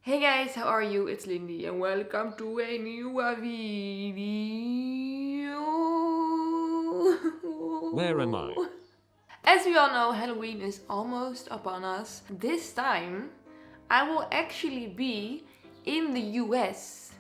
Hey guys, how are you? It's Lindy and welcome to a new video. Where am I? As we all know, Halloween is almost upon us. This time, I will actually be in the US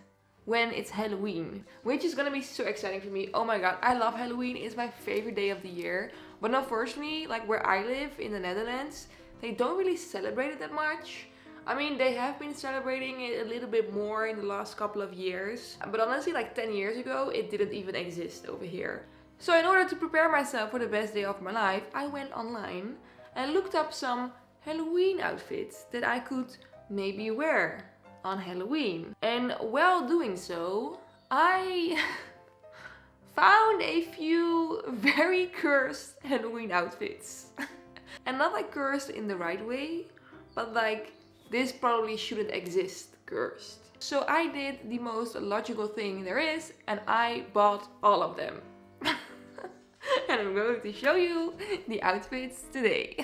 when it's Halloween, which is gonna be so exciting for me. Oh my god, I love Halloween. It's my favorite day of the year. But unfortunately, like where I live in the Netherlands, they don't really celebrate it that much. I mean, they have been celebrating it a little bit more in the last couple of years. But honestly, like 10 years ago, it didn't even exist over here. So in order to prepare myself for the best day of my life, I went online and looked up some Halloween outfits that I could maybe wear on Halloween. And while doing so, I found a few very cursed Halloween outfits. And not like cursed in the right way, but like this probably shouldn't exist cursed. So I did the most logical thing there is and I bought all of them. And I'm going to show you the outfits today.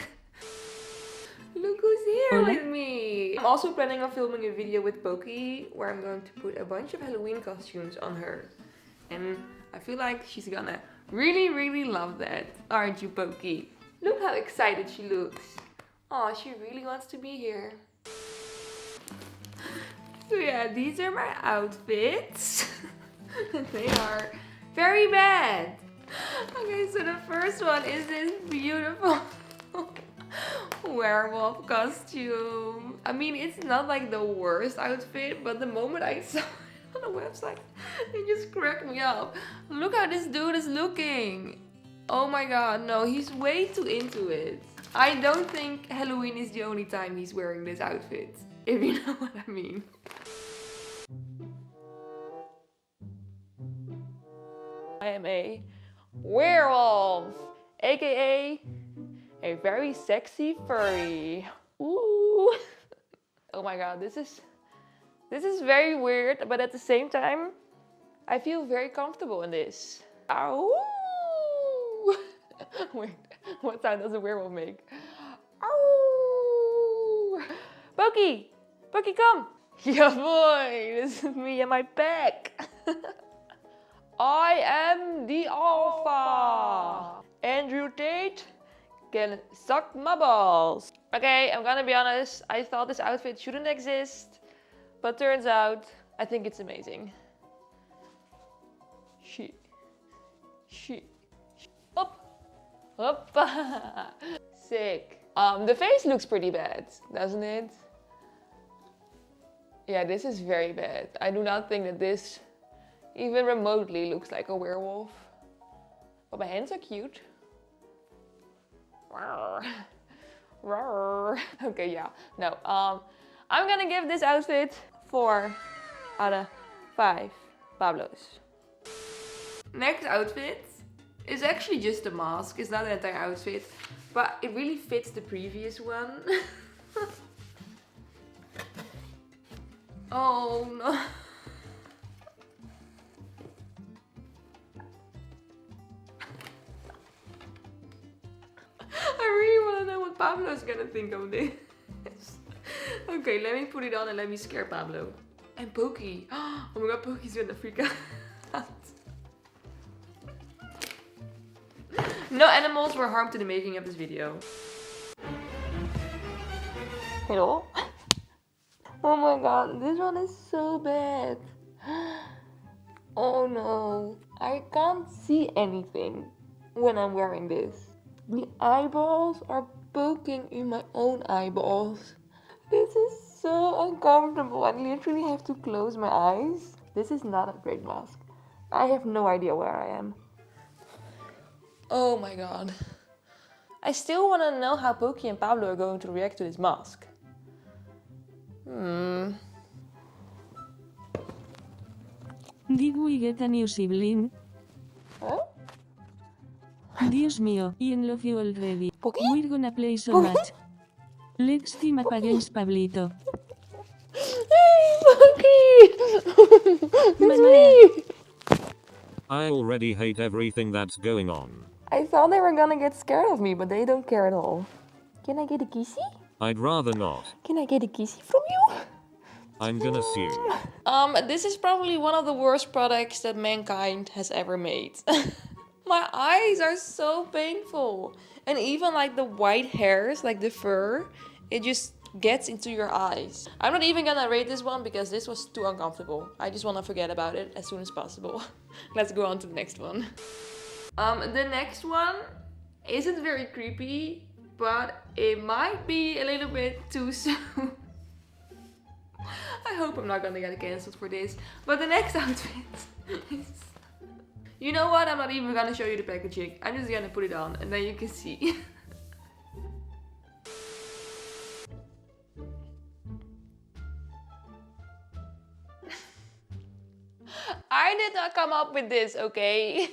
Look who's here with me! I'm also planning on filming a video with Pokey where I'm going to put a bunch of Halloween costumes on her. And I feel like she's gonna really love that. Aren't you, Pokey? Look how excited she looks. Oh, she really wants to be here. So yeah, these are my outfits. They are very bad. Okay, so the first one is this beautiful werewolf costume. I mean, it's not like the worst outfit, but the moment I saw it on the website, it just cracked me up. Look how this dude is looking. Oh my god, no, he's way too into it. I don't think Halloween is the only time he's wearing this outfit, if you know what I mean. I am a werewolf, aka a very sexy furry. Ooh. Oh my god, this is very weird, but at the same time, I feel very comfortable in this. Ow! Wait, what sound does a werewolf make? Ow! Pokey! Pokey, come! Yeah, boy! This is me and my pack! I am the alpha! Andrew Tate can suck my balls. Okay, I'm gonna be honest, I thought this outfit shouldn't exist, but turns out, I think it's amazing. Up! Up! Sick. The face looks pretty bad, doesn't it? Yeah, this is very bad. I do not think that this even remotely looks like a werewolf. But my hands are cute. Rawr. Rawr. Okay, yeah. No, I'm gonna give this outfit 4 out of 5 Pablos. Next outfit is actually just a mask. It's not an entire outfit, but it really fits the previous one. Oh no. I really want to know what Pablo's gonna think of this. Okay, let me put it on and let me scare Pablo. And Pokey. Oh my god, Pokey's gonna freak out. No animals were harmed in the making of this video. Hello? Oh my god, this one is so bad. Oh no, I can't see anything when I'm wearing this. The eyeballs are poking in my own eyeballs. This is so uncomfortable. I literally have to close my eyes. This is not a great mask. I have no idea where I am. Oh my god. I still want to know how Pokey and Pablo are going to react to this mask. Did we get a new sibling? Huh? Dios mío, I love you already. Pokey? We're gonna play so Pokey? much. Let's team up against Pablito. Hey, Pokey! It's me! I already hate everything that's going on. I thought they were gonna get scared of me, but they don't care at all. Can I get a kissy? I'd rather not. Can I get a kissy from you? I'm gonna sue. This is probably one of the worst products that mankind has ever made. My eyes are so painful. And even like the white hairs, like the fur, it just gets into your eyes. I'm not even gonna rate this one because this was too uncomfortable. I just wanna forget about it as soon as possible. Let's go on to the next one. The next one isn't very creepy, but it might be a little bit too soon. I hope I'm not gonna get cancelled for this. But the next outfit is... You know what? I'm not even gonna show you the packaging. I'm just gonna put it on and then you can see. I did not come up with this, okay?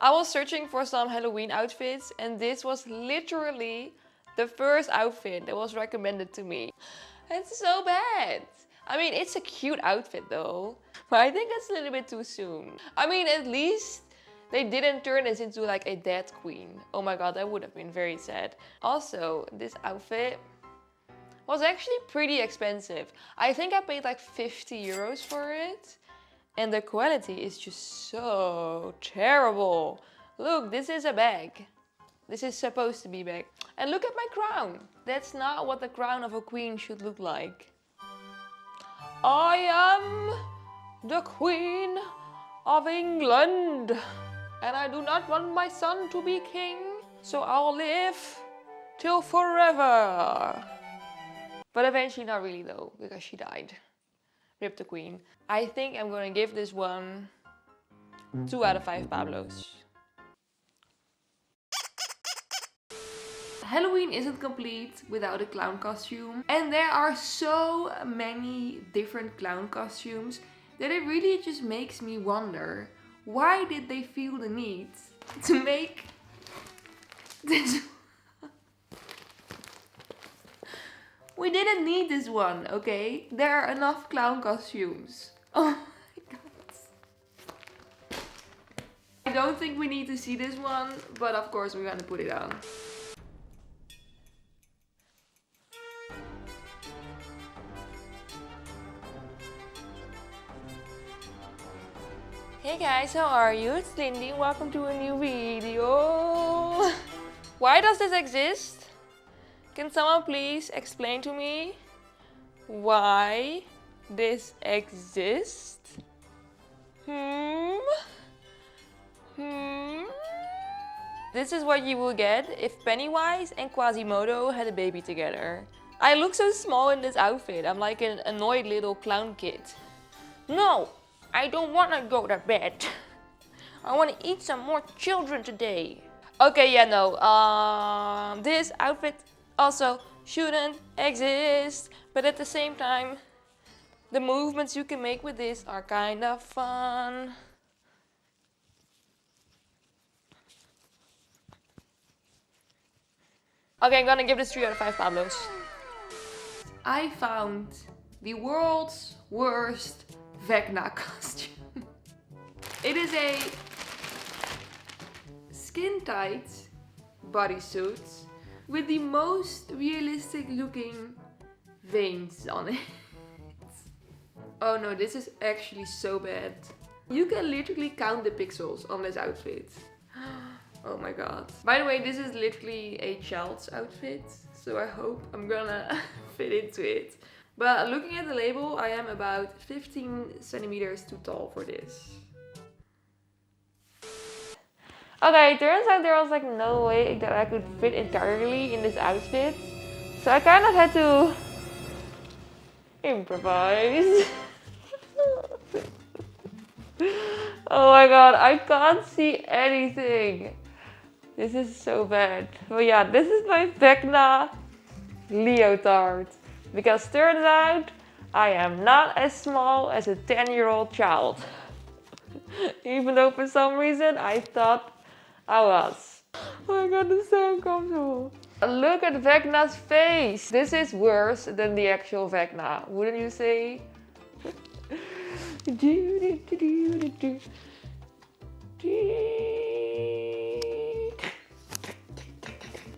I was searching for some Halloween outfits and this was literally the first outfit that was recommended to me. It's so bad. I mean, it's a cute outfit though, but I think it's a little bit too soon. I mean, at least they didn't turn this into like a dead queen. Oh my god, that would have been very sad. Also, this outfit was actually pretty expensive. I think I paid like 50 euros for it. And the quality is just so terrible. Look, this is a bag. This is supposed to be a bag. And look at my crown. That's not what the crown of a queen should look like. I am the Queen of England. And I do not want my son to be king. So I'll live till forever. But eventually not really though, because she died. Rip the queen. I think I'm gonna give this one 2 out of 5 Pablos. Halloween isn't complete without a clown costume. And there are so many different clown costumes that it really just makes me wonder, why did they feel the need to make this? We didn't need this one, okay? There are enough clown costumes. Oh my god. I don't think we need to see this one, but of course we're gonna put it on. Hey guys, how are you? It's Lindy. Welcome to a new video. Why does this exist? Can someone please explain to me why this exists? This is what you will get if Pennywise and Quasimodo had a baby together. I look so small in this outfit. I'm like an annoyed little clown kid. No, I don't want to go to bed. I want to eat some more children today. Okay, yeah, no. This outfit also shouldn't exist, but at the same time, the movements you can make with this are kind of fun. Okay, I'm gonna give this 3 out of 5 Pablos. I found the world's worst Vecna costume. It is a skin-tight bodysuit with the most realistic looking veins on it. Oh no, this is actually so bad. You can literally count the pixels on this outfit. Oh my god. By the way, this is literally a child's outfit, so I hope I'm gonna fit into it. But looking at the label, I am about 15 centimeters too tall for this. Okay, it turns out there was like no way that I could fit entirely in this outfit. So I kind of had to improvise. Oh my god, I can't see anything. This is so bad. But yeah, this is my Vecna leotard. Because turns out I am not as small as a 10-year-old child. Even though for some reason I thought I was. Oh my god, this is so uncomfortable. Look at Vecna's face. This is worse than the actual Vecna, wouldn't you say?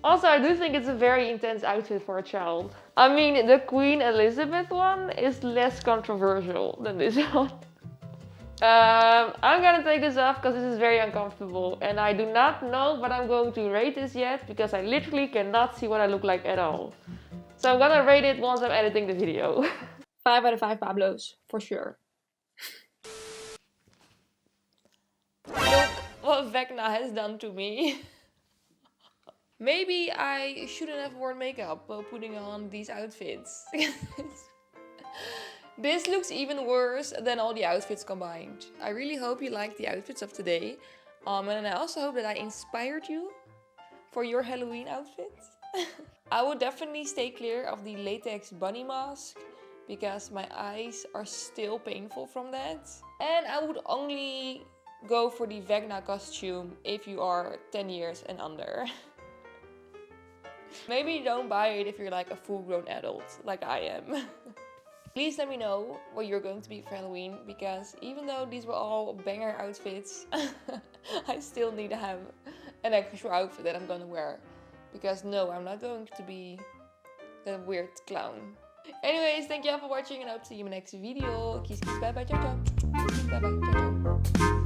Also, I do think it's a very intense outfit for a child. I mean, the Queen Elizabeth one is less controversial than this one. I'm gonna take this off because this is very uncomfortable and I do not know what I'm going to rate this yet because I literally cannot see what I look like at all. So I'm gonna rate it once I'm editing the video. 5 out of 5 Pablos, for sure. Look what Vecna has done to me. Maybe I shouldn't have worn makeup while putting on these outfits. This looks even worse than all the outfits combined. I really hope you liked the outfits of today. And I also hope that I inspired you for your Halloween outfits. I would definitely stay clear of the latex bunny mask because my eyes are still painful from that. And I would only go for the Vecna costume if you are 10 years and under. Maybe don't buy it if you're like a full-grown adult, like I am. Please let me know what you're going to be for Halloween, because even though these were all banger outfits, I still need to have an extra outfit that I'm gonna wear. Because no, I'm not going to be the weird clown. Anyways, thank you all for watching and I hope to see you in my next video. Kiss, kiss, bye bye, ciao ciao. Kiss, kiss, bye bye, ciao ciao.